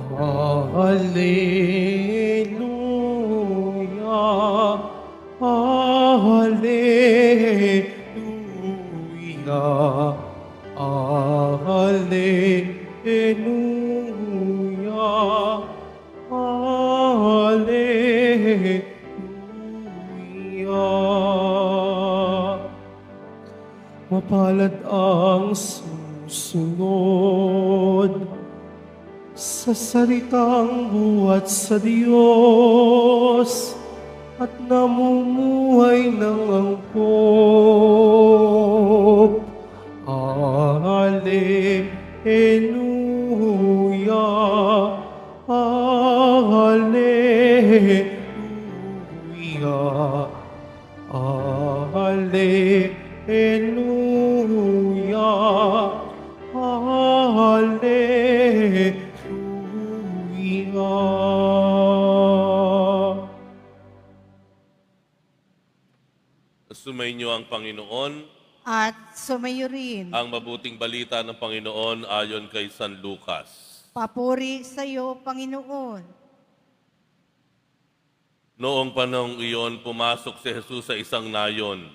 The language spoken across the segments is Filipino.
Alleluia, Alleluia, Alleluia, Alleluia. Mapalad ang susunod sa salitang buhat sa Diyos at namumuhay ng angkop. Alleluia, Alleluia, Alleluia, Alleluia. Sumainyo ang Panginoon, At sumayo rin. ang mabuting balita ng Panginoon ayon kay San Lucas. Papuri sa iyo, Panginoon. Noong panahong iyon, pumasok si Jesus sa isang nayon.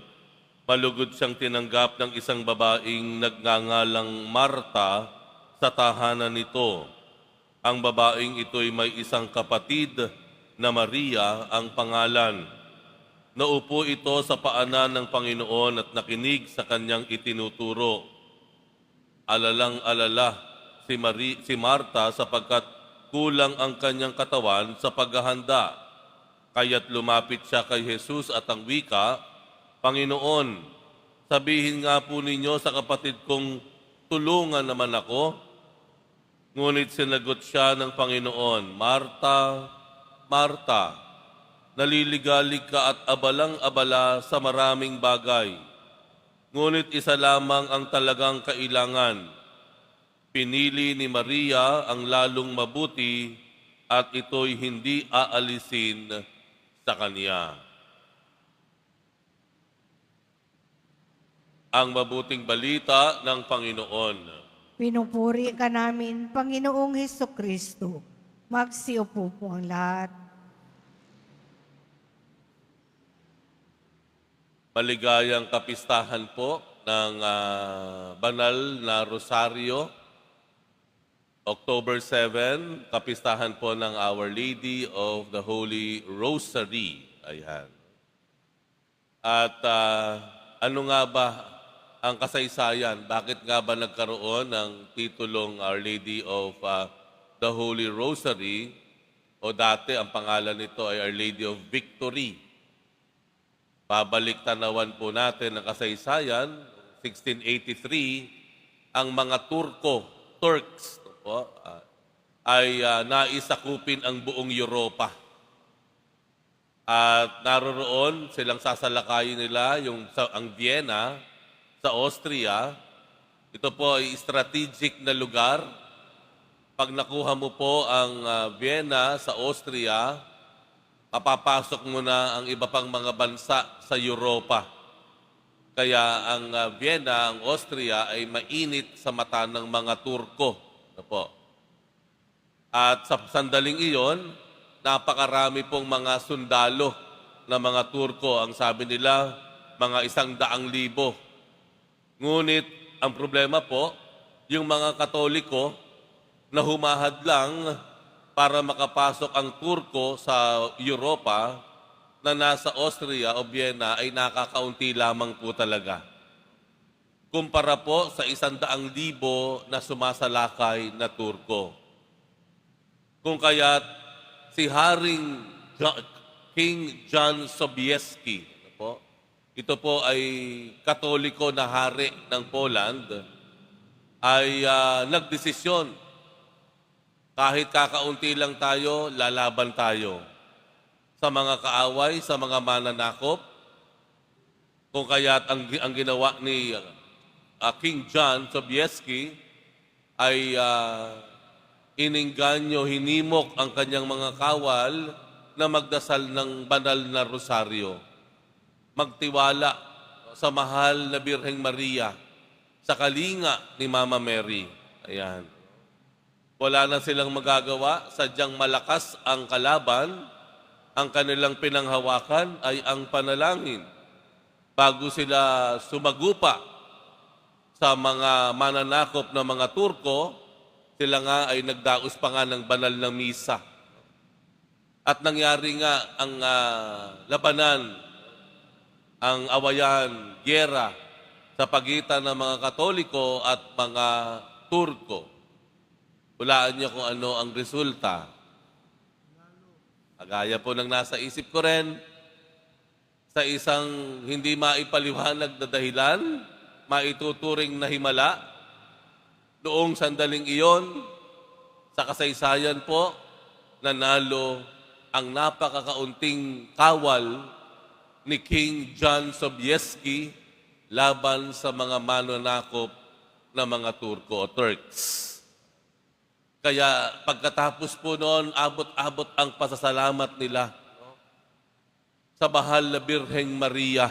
Malugod siyang tinanggap ng isang babaeng nagngangalang Marta sa tahanan nito. Ang babaeng ito'y may isang kapatid na Maria ang pangalan. Naupo ito sa paanan ng Panginoon at nakinig sa kanyang itinuturo. Alalang-alala si Marta sapagkat kulang ang kanyang katawan sa paghahanda. Kaya't lumapit siya kay Jesus at ang wika, Panginoon, sabihin nga po ninyo sa kapatid kong tulungan naman ako. Ngunit sinagot siya ng Panginoon, Marta, Marta, naliligalig ka at abalang-abala sa maraming bagay. Ngunit isa lamang ang talagang kailangan. Pinili ni Maria ang lalong mabuti at ito'y hindi aalisin sa kanya. Ang mabuting balita ng Panginoon. Pinupuri ka namin, Panginoong Hesukristo. Magsiupo po ang lahat. Maligayang kapistahan po ng banal na Rosario. October 7, kapistahan po ng Our Lady of the Holy Rosary. Ayan. At ano nga ba ang kasaysayan? Bakit nga ba nagkaroon ng titulong Our Lady of the Holy Rosary? O dati ang pangalan nito ay Our Lady of Victory. Babalik tanawan po natin ang kasaysayan, 1683, ang mga Turks po, ay naisakupin ang buong Europa. At naroroon silang sasalakayin nila ang Vienna sa Austria. Ito po ay strategic na lugar. Pag nakuha mo po ang Vienna sa Austria, mapapasok mo na ang iba pang mga bansa sa Europa. Kaya ang Vienna, ang Austria, ay mainit sa mata ng mga Turko. At sa sandaling iyon, napakarami pong mga sundalo na mga Turko. Ang sabi nila, mga 100,000. Ngunit, ang problema po, yung mga Katoliko na humahad lang para makapasok ang Turko sa Europa na nasa Austria o Vienna ay nakakaunti lamang po talaga. Kumpara po sa 100,000 na sumasalakay na Turko. Kung kaya't si Haring King John Sobieski, ito po ay Katoliko na hari ng Poland, ay nagdesisyon, kahit kakaunti lang tayo, lalaban tayo sa mga kaaway, sa mga mananakop. Kung kaya't ang ginawa ni King John Sobieski ay inengganyo, hinimok ang kanyang mga kawal na magdasal ng banal na rosaryo. Magtiwala sa mahal na Birheng Maria, sa kalinga ni Mama Mary. Ayan. Wala na silang magagawa, sadyang malakas ang kalaban, ang kanilang pinanghawakan ay ang panalangin. Bago sila sumagupa sa mga mananakop na mga Turko, sila nga ay nagdaos pa nga ng banal na misa. At nangyari nga ang labanan, ang awayan, gyera sa pagitan ng mga Katoliko at mga Turko. Hulaan niyo kung ano ang resulta. Agaya po ng nasa isip ko rin, sa isang hindi maipaliwanag na dahilan, maituturing na himala, noong sandaling iyon, sa kasaysayan po, nanalo ang napakakaunting kawal ni King John Sobieski laban sa mga mananakop na mga Turko o Turks. Kaya pagkatapos po noon, abot-abot ang pasasalamat nila sa mahal na Birheng Maria,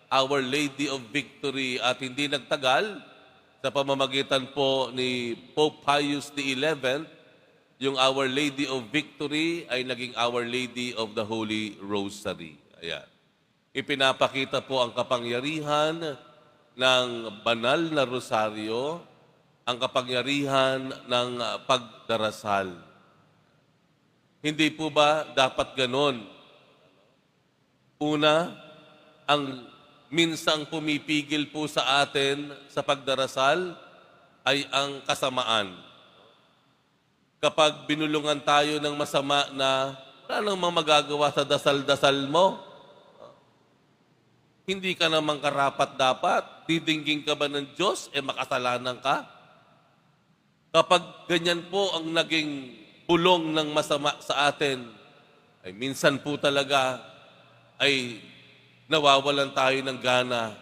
Our Lady of Victory, at hindi nagtagal sa pamamagitan po ni Pope Pius XI, yung Our Lady of Victory ay naging Our Lady of the Holy Rosary. Ayan. Ipinapakita po ang kapangyarihan ng banal na rosaryo, ang kapangyarihan ng pagdarasal. Hindi po ba dapat ganon? Una, ang minsang pumipigil po sa atin sa pagdarasal ay ang kasamaan. Kapag binulungan tayo ng masama na wala namang magagawa sa dasal-dasal mo, hindi ka namang karapat-dapat, didinggin ka ba ng Diyos, makasalanan ka? Kapag ganyan po ang naging pulong ng masama sa atin, ay minsan po talaga ay nawawalan tayo ng gana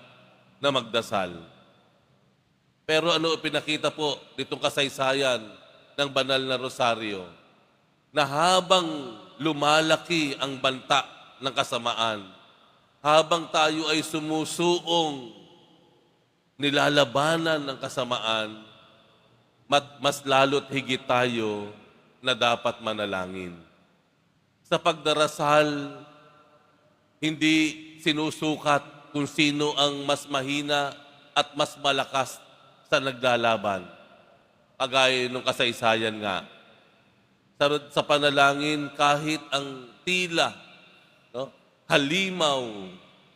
na magdasal. Pero ano pinakita po nitong kasaysayan ng banal na rosaryo? Na habang lumalaki ang banta ng kasamaan, habang tayo ay sumusuong nilalabanan ng kasamaan, mas lalo't higit tayo na dapat manalangin. Sa pagdarasal, hindi sinusukat kung sino ang mas mahina at mas malakas sa naglalaban. Kagaya nung kasaysayan nga. Sa panalangin, kahit ang tila, halimaw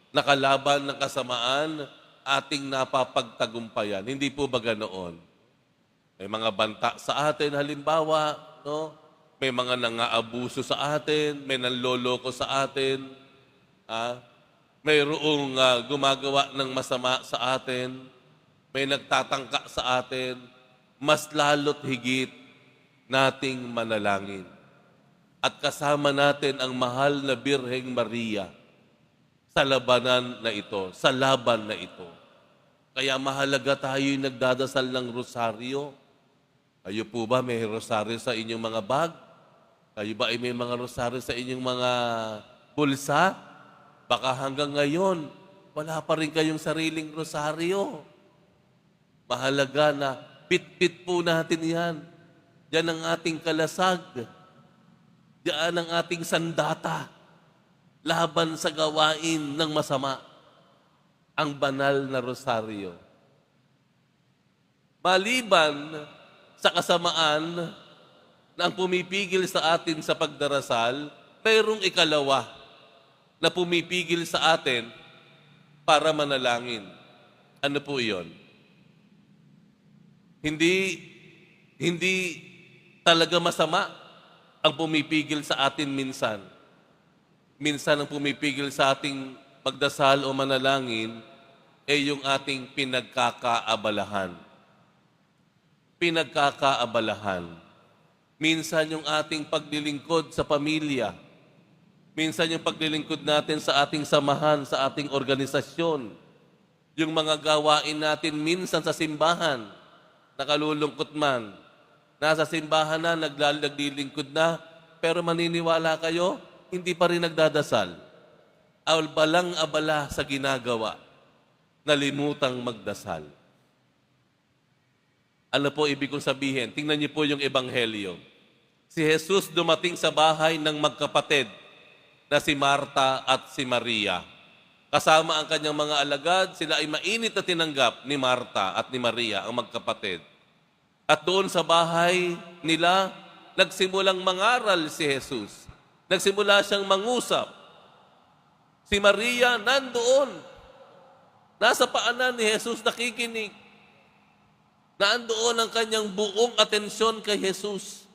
na kalaban ng kasamaan, ating napapagtagumpayan. Hindi po ba ganoon? May mga banta sa atin, halimbawa, may mga nangaabuso sa atin, may nanloloko sa atin, mayroong gumagawa ng masama sa atin, may nagtatangka sa atin, mas lalo't higit nating manalangin. At kasama natin ang mahal na Birheng Maria sa labanan na ito, sa laban na ito. Kaya mahalaga tayo'y nagdadasal ng rosaryo. Kayo po ba may rosaryo sa inyong mga bag? Kayo ba ay may mga rosaryo sa inyong mga bulsa? Baka hanggang ngayon, wala pa rin kayong sariling rosaryo. Mahalaga na pit-pit po natin yan. Yan ang ating kalasag. Yan ang ating sandata. Laban sa gawain ng masama. Ang banal na rosaryo. Maliban sa kasamaan na ang pumipigil sa atin sa pagdarasal, mayroong ikalawa na pumipigil sa atin para manalangin. Ano po iyon? Hindi talaga masama ang pumipigil sa atin minsan. Minsan ang pumipigil sa ating magdasal o manalangin ay yung ating pinagkakaabalahan. Minsan yung ating paglilingkod sa pamilya. Minsan yung paglilingkod natin sa ating samahan, sa ating organisasyon. Yung mga gawain natin minsan sa simbahan, nakalulungkot man. Nasa simbahan na, naglilingkod na, pero maniniwala kayo, hindi pa rin nagdadasal. Balang-abala sa ginagawa, nalimutang magdasal. Ano po ibig kong sabihin? Tingnan niyo po yung ebanghelyo. Si Jesus dumating sa bahay ng magkapatid na si Marta at si Maria. Kasama ang kanyang mga alagad, sila ay mainit na tinanggap ni Marta at ni Maria, ang magkapatid. At doon sa bahay nila, nagsimulang mangaral si Jesus. Nagsimula siyang mangusap. Si Maria nandoon. Nasa paanan ni Jesus nakikinig. Nandoon ang kanyang buong atensyon kay Jesus.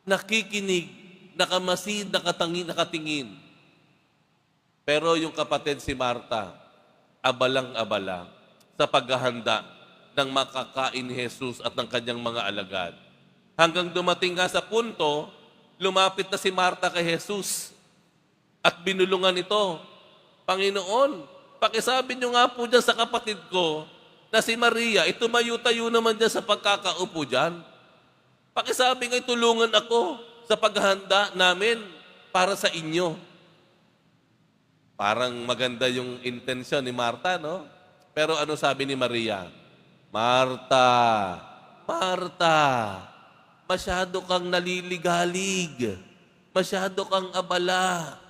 Nakikinig, nakamasid, nakatingin. Pero yung kapatid si Marta, abalang-abala sa paghahanda ng makakain ni Jesus at ng kanyang mga alagad. Hanggang dumating nga sa punto, lumapit na si Marta kay Jesus at binulungan ito, Panginoon, pakisabi niyo nga po dyan sa kapatid ko na si Maria, tumayo-tayo naman dyan sa pagkakaupo dyan. Pakisabi nga, tulungan ako sa paghahanda namin para sa inyo. Parang maganda yung intensyon ni Marta, no? Pero ano sabi ni Maria? Marta, Marta, masyado kang naliligalig. Masyado kang abala.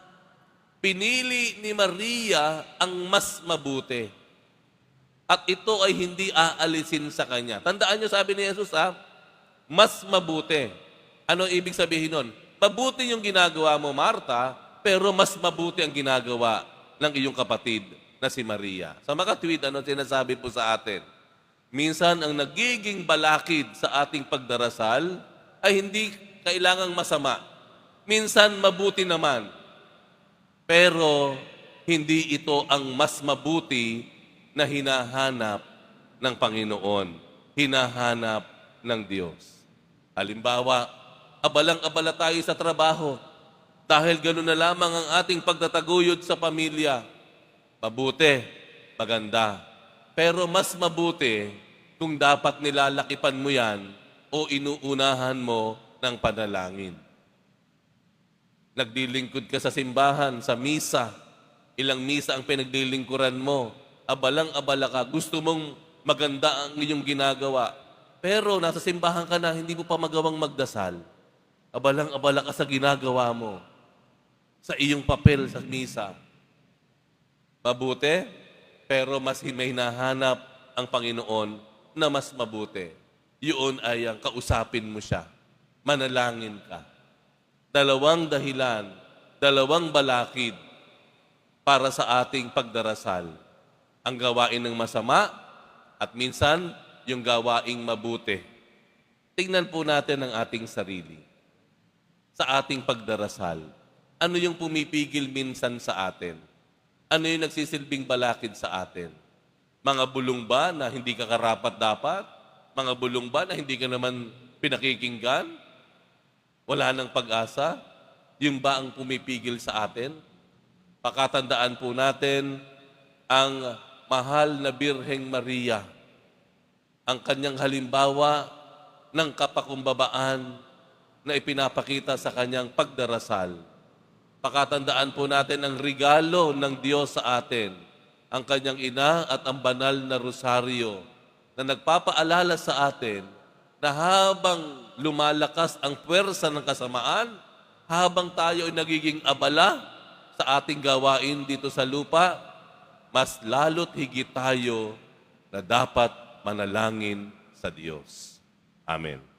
Pinili ni Maria ang mas mabuti. At ito ay hindi aalisin sa kanya. Tandaan niyo, sabi ni Jesus, mas mabuti. Ano ibig sabihin nun? Mabuti yung ginagawa mo, Marta, pero mas mabuti ang ginagawa ng iyong kapatid na si Maria. Sa makatwid, ano sinasabi po sa atin? Minsan, ang nagiging balakid sa ating pagdarasal ay hindi kailangang masama. Minsan, mabuti naman. Pero, hindi ito ang mas mabuti na hinahanap ng Panginoon, hinahanap ng Diyos. Halimbawa, abalang-abala tayo sa trabaho dahil gano'n na lamang ang ating pagtataguyod sa pamilya. Mabuti, maganda. Pero mas mabuti kung dapat nilalakipan mo yan o inuunahan mo ng panalangin. Nagdilingkod ka sa simbahan, sa misa. Ilang misa ang pinaglilingkuran mo. Abalang-abala ka, gusto mong maganda ang iyong ginagawa. Pero nasa simbahan ka na, hindi mo pa magawang magdasal. Abalang-abala ka sa ginagawa mo, sa iyong papel sa misa. Mabuti, pero mas may hinahanap ang Panginoon na mas mabuti. Yun ay ang kausapin mo siya. Manalangin ka. Dalawang dahilan, dalawang balakid para sa ating pagdarasal. Ang gawain ng masama at minsan yung gawaing mabuti. Tingnan po natin ang ating sarili. Sa ating pagdarasal, ano yung pumipigil minsan sa atin? Ano yung nagsisilbing balakid sa atin? Mga bulong ba na hindi ka karapat-dapat? Mga bulong ba na hindi ka naman pinakikinggan? Wala nang pag-asa? Yung ba ang pumipigil sa atin? Pakatandaan po natin ang mahal na Birheng Maria, ang kanyang halimbawa ng kapakumbabaan na ipinapakita sa kanyang pagdarasal. Pakatandaan po natin ang regalo ng Diyos sa atin, ang kanyang ina at ang banal na rosaryo na nagpapaalala sa atin na habang lumalakas ang puwersa ng kasamaan, habang tayo ay nagiging abala sa ating gawain dito sa lupa, mas lalo't higit tayo na dapat manalangin sa Diyos. Amen.